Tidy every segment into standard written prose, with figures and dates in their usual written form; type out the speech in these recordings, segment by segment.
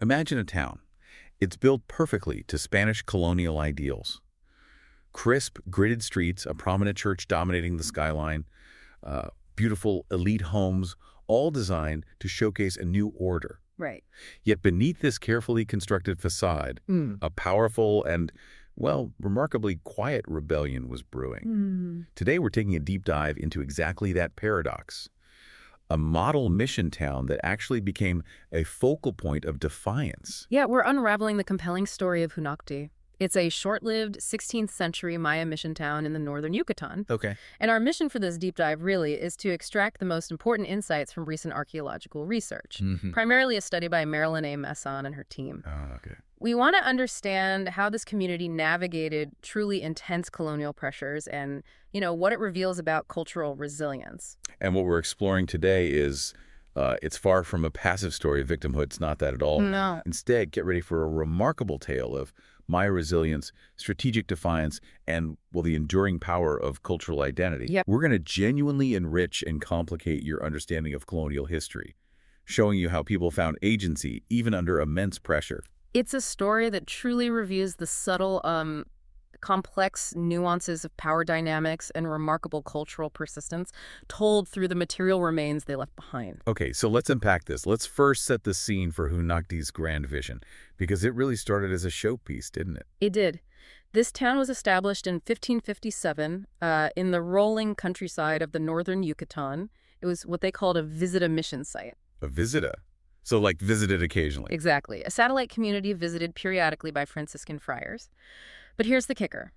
Imagine a town. It's built perfectly to Spanish colonial ideals. Crisp, gridded streets, a prominent church dominating the skyline, beautiful elite homes, all designed to showcase a new order. Right. Yet beneath this carefully constructed facade, a powerful and, well, remarkably quiet rebellion was brewing. Today we're taking a deep dive into exactly that paradox. A model mission town that actually became a focal point of defiance. Yeah, we're unraveling the compelling story of Hunacti. It's a short-lived 16th century Maya mission town in the northern Yucatán. Okay. And our mission for this deep dive really is to extract the most important insights from recent archaeological research, primarily a study by Marilyn A. Messon and her team. Oh, okay. We want to understand how this community navigated truly intense colonial pressures and, what it reveals about cultural resilience. And what we're exploring today is it's far from a passive story of victimhood. It's not that at all. No. Instead, get ready for a remarkable tale of Maya resilience, strategic defiance, and, well, the enduring power of cultural identity. Yep. We're going to genuinely enrich and complicate your understanding of colonial history, showing you how people found agency even under immense pressure. It's a story that truly reviews the subtle, complex nuances of power dynamics and remarkable cultural persistence told through the material remains they left behind. Okay, so let's unpack this. Let's first set the scene for Hunacti's grand vision, because it really started as a showpiece, didn't it? It did. This town was established in 1557 in the rolling countryside of the northern Yucatán. It was what they called a visita mission site. A visita? So, like, visited occasionally? Exactly. A satellite community visited periodically by Franciscan friars. But here's the kicker.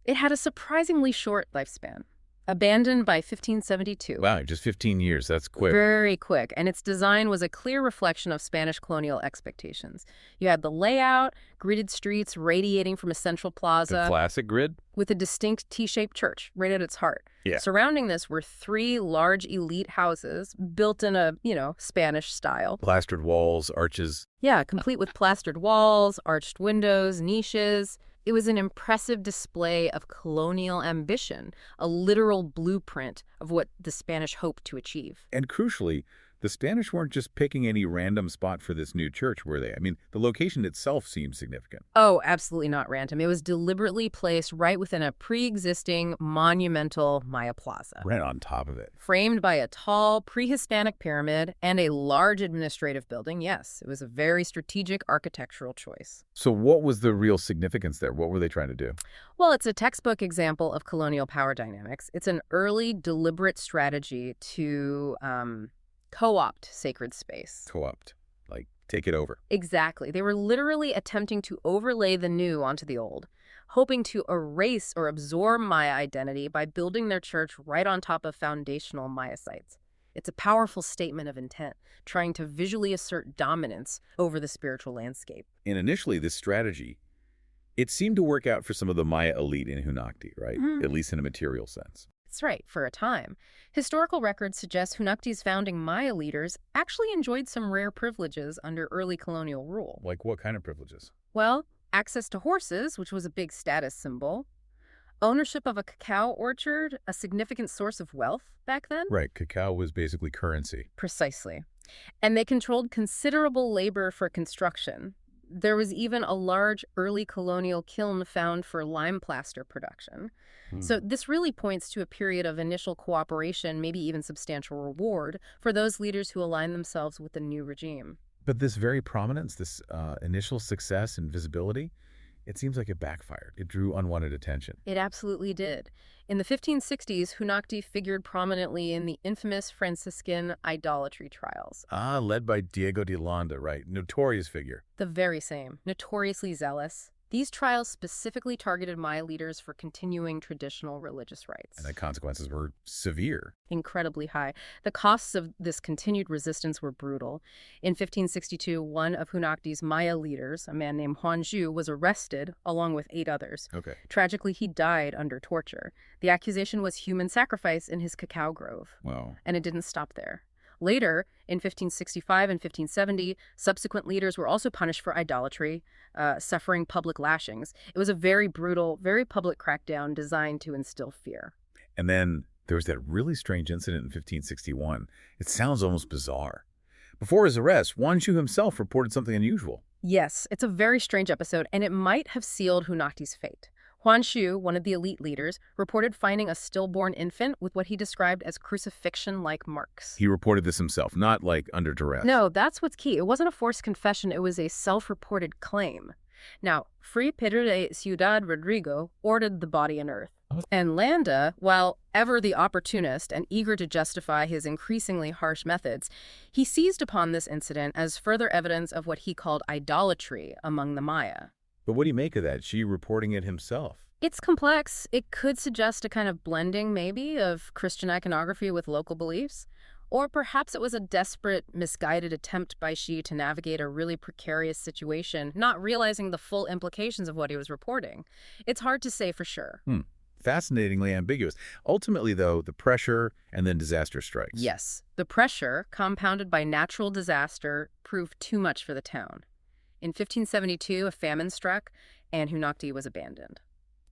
It had a surprisingly short lifespan. Abandoned by 1572. Wow, just 15 years. That's quick. Very quick. And its design was a clear reflection of Spanish colonial expectations. You had the layout, gridded streets radiating from a central plaza. The classic grid? With a distinct T-shaped church right at its heart. Yeah. Surrounding this were 3 large elite houses built in a, Spanish style. Plastered walls, arches. Yeah, complete with plastered walls, arched windows, niches. It was an impressive display of colonial ambition, a literal blueprint of what the Spanish hoped to achieve. And crucially, the Spanish weren't just picking any random spot for this new church, were they? I mean, the location itself seemed significant. Oh, absolutely not random. It was deliberately placed right within a pre-existing monumental Maya plaza. Right on top of it. Framed by a tall pre-Hispanic pyramid and a large administrative building, yes, it was a very strategic architectural choice. So what was the real significance there? What were they trying to do? Well, it's a textbook example of colonial power dynamics. It's an early, deliberate strategy to co-opt sacred space. Co-opt. Like, take it over. Exactly. They were literally attempting to overlay the new onto the old, hoping to erase or absorb Maya identity by building their church right on top of foundational Maya sites. It's a powerful statement of intent, trying to visually assert dominance over the spiritual landscape. And initially, this strategy, it seemed to work out for some of the Maya elite in Hunacti, right? At least in a material sense. That's right, for a time. Historical records suggest Hunacti's founding Maya leaders actually enjoyed some rare privileges under early colonial rule. Like what kind of privileges? Well, access to horses, which was a big status symbol. Ownership of a cacao orchard, a significant source of wealth back then. Right, cacao was basically currency. Precisely. And they controlled considerable labor for construction. There was even a large early colonial kiln found for lime plaster production. So this really points to a period of initial cooperation, maybe even substantial reward, for those leaders who align themselves with the new regime. But this very prominence, this initial success and visibility, it seems like it backfired. It drew unwanted attention. It absolutely did. In the 1560s, Hunacti figured prominently in the infamous Franciscan idolatry trials. Ah, led by Diego de Landa, right. Notorious figure. The very same. Notoriously zealous. These trials specifically targeted Maya leaders for continuing traditional religious rites. And the consequences were severe. Incredibly high. The costs of this continued resistance were brutal. In 1562, one of Hunacti's Maya leaders, a man named Juan Zhu, was arrested along with 8 others. Okay. Tragically, he died under torture. The accusation was human sacrifice in his cacao grove. Wow. And it didn't stop there. Later, in 1565 and 1570, subsequent leaders were also punished for idolatry, suffering public lashings. It was a very brutal, very public crackdown designed to instill fear. And then there was that really strange incident in 1561. It sounds almost bizarre. Before his arrest, Wanshu himself reported something unusual. Yes, it's a very strange episode, and it might have sealed Hunacti's fate. Huan Shu, one of the elite leaders, reported finding a stillborn infant with what he described as crucifixion-like marks. He reported this himself, not like under duress. No, that's what's key. It wasn't a forced confession, it was a self-reported claim. Now, Fray Pedro de Ciudad Rodrigo ordered the body unearthed. And Landa, while ever the opportunist and eager to justify his increasingly harsh methods, he seized upon this incident as further evidence of what he called idolatry among the Maya. But what do you make of that? She reporting it himself? It's complex. It could suggest a kind of blending, maybe, of Christian iconography with local beliefs. Or perhaps it was a desperate, misguided attempt by Xi to navigate a really precarious situation, not realizing the full implications of what he was reporting. It's hard to say for sure. Fascinatingly ambiguous. Ultimately, though, the pressure and then disaster strikes. Yes. The pressure, compounded by natural disaster, proved too much for the town. In 1572, a famine struck, and Hunacti was abandoned.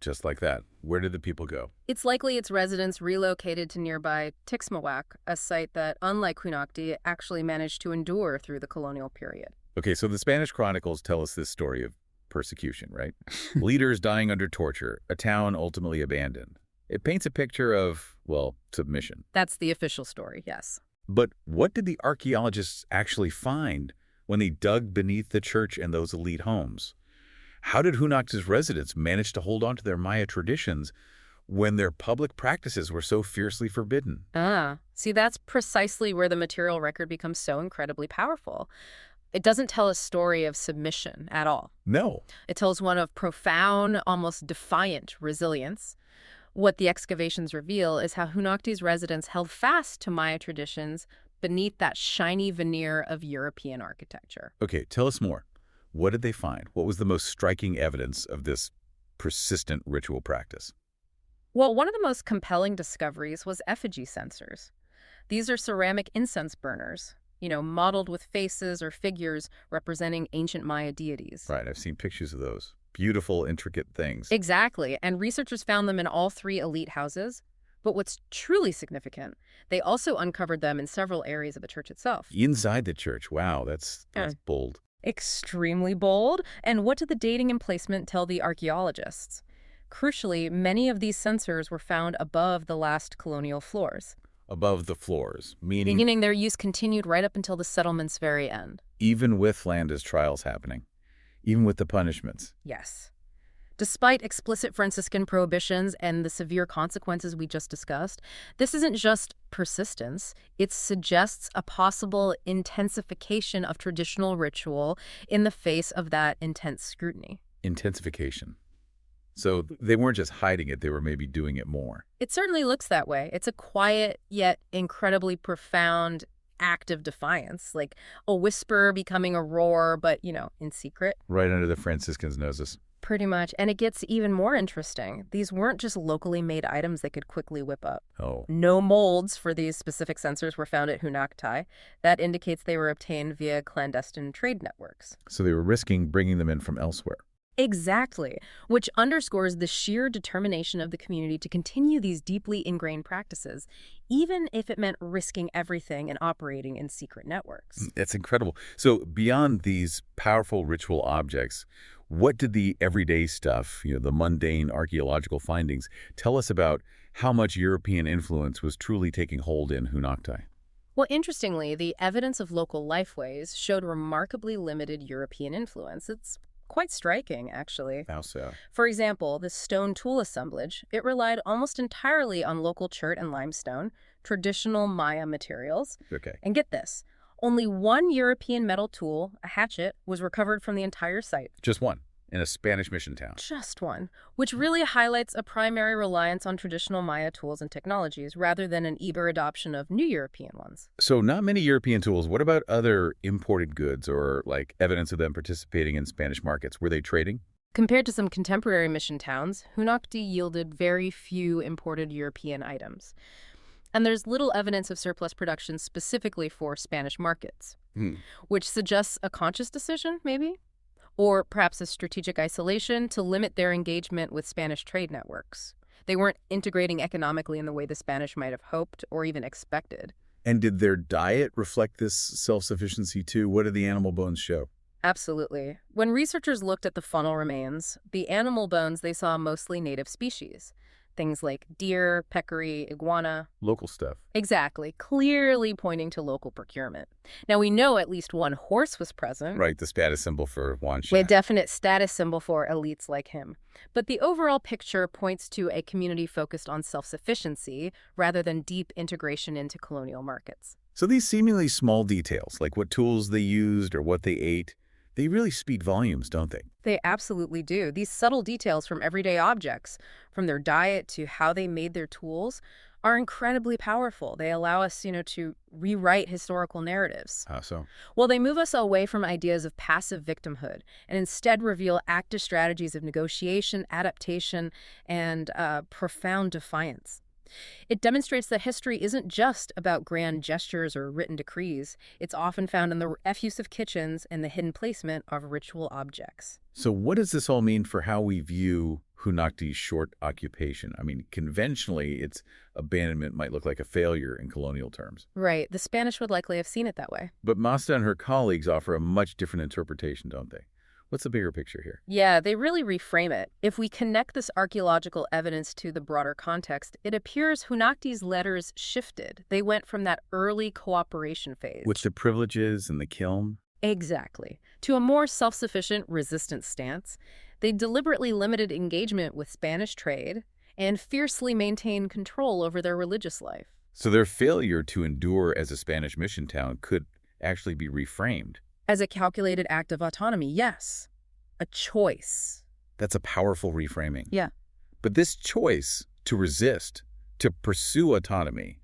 Just like that. Where did the people go? It's likely its residents relocated to nearby Tixmawak, a site that, unlike Hunacti, actually managed to endure through the colonial period. Okay, so the Spanish chronicles tell us this story of persecution, right? Leaders dying under torture, a town ultimately abandoned. It paints a picture of, well, submission. That's the official story, yes. But what did the archaeologists actually find when they dug beneath the church and those elite homes? How did Hunacti's residents manage to hold on to their Maya traditions when their public practices were so fiercely forbidden? See, that's precisely where the material record becomes so incredibly powerful. It doesn't tell a story of submission at all. No. It tells one of profound, almost defiant resilience. What the excavations reveal is how Hunacti's residents held fast to Maya traditions beneath that shiny veneer of European architecture. Okay, tell us more. What did they find? What was the most striking evidence of this persistent ritual practice? Well, one of the most compelling discoveries was effigy censers. These are ceramic incense burners, modeled with faces or figures representing ancient Maya deities. Right, I've seen pictures of those. Beautiful, intricate things. Exactly, and researchers found them in all three elite houses. But what's truly significant, they also uncovered them in several areas of the church itself. Inside the church, wow, that's bold. Extremely bold. And what did the dating and placement tell the archaeologists? Crucially, many of these censers were found above the last colonial floors. Above the floors, meaning... Meaning their use continued right up until the settlement's very end. Even with Landa's trials happening? Even with the punishments? Yes. Despite explicit Franciscan prohibitions and the severe consequences we just discussed, this isn't just persistence. It suggests a possible intensification of traditional ritual in the face of that intense scrutiny. Intensification. So they weren't just hiding it, they were maybe doing it more. It certainly looks that way. It's a quiet yet incredibly profound act of defiance, like a whisper becoming a roar, but, in secret. Right under the Franciscans' noses. Pretty much. And it gets even more interesting. These weren't just locally made items they could quickly whip up. Oh. No molds for these specific censers were found at Hunacti. That indicates they were obtained via clandestine trade networks. So they were risking bringing them in from elsewhere. Exactly, which underscores the sheer determination of the community to continue these deeply ingrained practices, even if it meant risking everything and operating in secret networks. That's incredible. So beyond these powerful ritual objects, what did the everyday stuff, the mundane archaeological findings, tell us about how much European influence was truly taking hold in Hunacti? Well, interestingly, the evidence of local lifeways showed remarkably limited European influence. It's quite striking, actually. How so? For example, the stone tool assemblage, it relied almost entirely on local chert and limestone, traditional Maya materials. Okay. And get this, only one European metal tool, a hatchet, was recovered from the entire site. Just one, in a Spanish mission town. Just one, which really highlights a primary reliance on traditional Maya tools and technologies rather than an eager adoption of new European ones. So not many European tools. What about other imported goods or evidence of them participating in Spanish markets? Were they trading? Compared to some contemporary mission towns, Hunacti yielded very few imported European items. And there's little evidence of surplus production specifically for Spanish markets, which suggests a conscious decision, maybe? Or perhaps a strategic isolation to limit their engagement with Spanish trade networks. They weren't integrating economically in the way the Spanish might have hoped or even expected. And did their diet reflect this self-sufficiency too? What did the animal bones show? Absolutely. When researchers looked at the faunal remains, the animal bones they saw mostly native species. Things like deer, peccary, iguana. Local stuff. Exactly, clearly pointing to local procurement. Now, we know at least one horse was present. Right, the status symbol for Wan A definite status symbol for elites like him. But the overall picture points to a community focused on self-sufficiency rather than deep integration into colonial markets. So these seemingly small details, like what tools they used or what they ate, they really speak volumes, don't they? They absolutely do. These subtle details from everyday objects, from their diet to how they made their tools, are incredibly powerful. They allow us, to rewrite historical narratives. How so? Well, they move us away from ideas of passive victimhood and instead reveal active strategies of negotiation, adaptation, and profound defiance. It demonstrates that history isn't just about grand gestures or written decrees. It's often found in the effusive kitchens and the hidden placement of ritual objects. So what does this all mean for how we view Hunacti's short occupation? I mean, conventionally, its abandonment might look like a failure in colonial terms. Right. The Spanish would likely have seen it that way. But Masta and her colleagues offer a much different interpretation, don't they? What's the bigger picture here? Yeah, they really reframe it. If we connect this archaeological evidence to the broader context, it appears Hunacti's letters shifted. They went from that early cooperation phase. With the privileges and the kiln? Exactly. To a more self-sufficient, resistant stance. They deliberately limited engagement with Spanish trade and fiercely maintained control over their religious life. So their failure to endure as a Spanish mission town could actually be reframed. As a calculated act of autonomy, yes. A choice. That's a powerful reframing. Yeah. But this choice to resist, to pursue autonomy,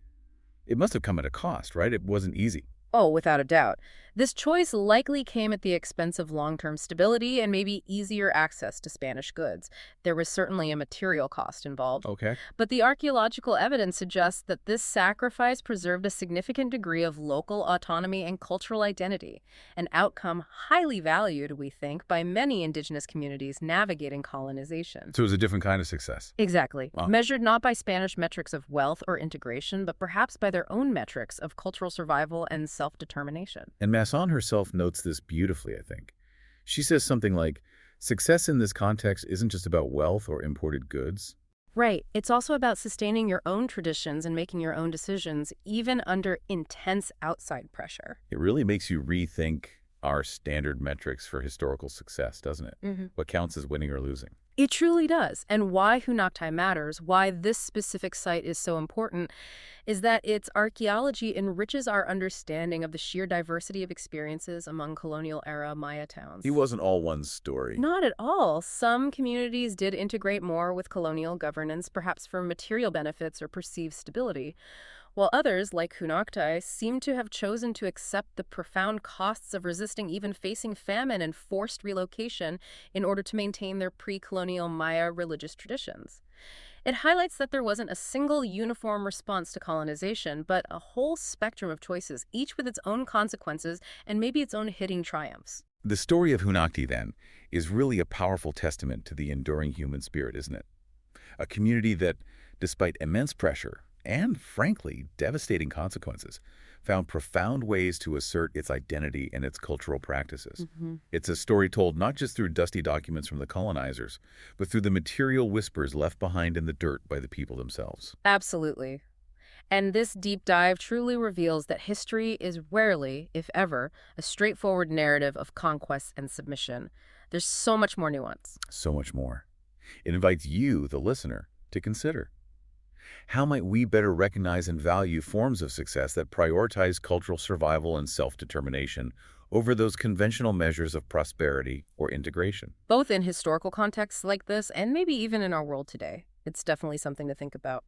it must have come at a cost, right? It wasn't easy. Oh, without a doubt. This choice likely came at the expense of long-term stability and maybe easier access to Spanish goods. There was certainly a material cost involved. Okay. But the archaeological evidence suggests that this sacrifice preserved a significant degree of local autonomy and cultural identity, an outcome highly valued, we think, by many indigenous communities navigating colonization. So it was a different kind of success. Exactly. Wow. Measured not by Spanish metrics of wealth or integration, but perhaps by their own metrics of cultural survival and self-determination. And Masson herself notes this beautifully, I think. She says something like, success in this context isn't just about wealth or imported goods. Right. It's also about sustaining your own traditions and making your own decisions, even under intense outside pressure. It really makes you rethink our standard metrics for historical success, doesn't it? Mm-hmm. What counts as winning or losing. It truly does. And why Hunacti matters, why this specific site is so important, is that its archaeology enriches our understanding of the sheer diversity of experiences among colonial-era Maya towns. It wasn't all one story. Not at all. Some communities did integrate more with colonial governance, perhaps for material benefits or perceived stability, while others, like Hunacti, seem to have chosen to accept the profound costs of resisting even facing famine and forced relocation in order to maintain their pre-colonial Maya religious traditions. It highlights that there wasn't a single uniform response to colonization, but a whole spectrum of choices, each with its own consequences and maybe its own hidden triumphs. The story of Hunacti, then, is really a powerful testament to the enduring human spirit, isn't it? A community that, despite immense pressure, and, frankly, devastating consequences, found profound ways to assert its identity and its cultural practices. Mm-hmm. It's a story told not just through dusty documents from the colonizers, but through the material whispers left behind in the dirt by the people themselves. Absolutely. And this deep dive truly reveals that history is rarely, if ever, a straightforward narrative of conquest and submission. There's so much more nuance. So much more. It invites you, the listener, to consider. How might we better recognize and value forms of success that prioritize cultural survival and self-determination over those conventional measures of prosperity or integration? Both in historical contexts like this and maybe even in our world today. It's definitely something to think about.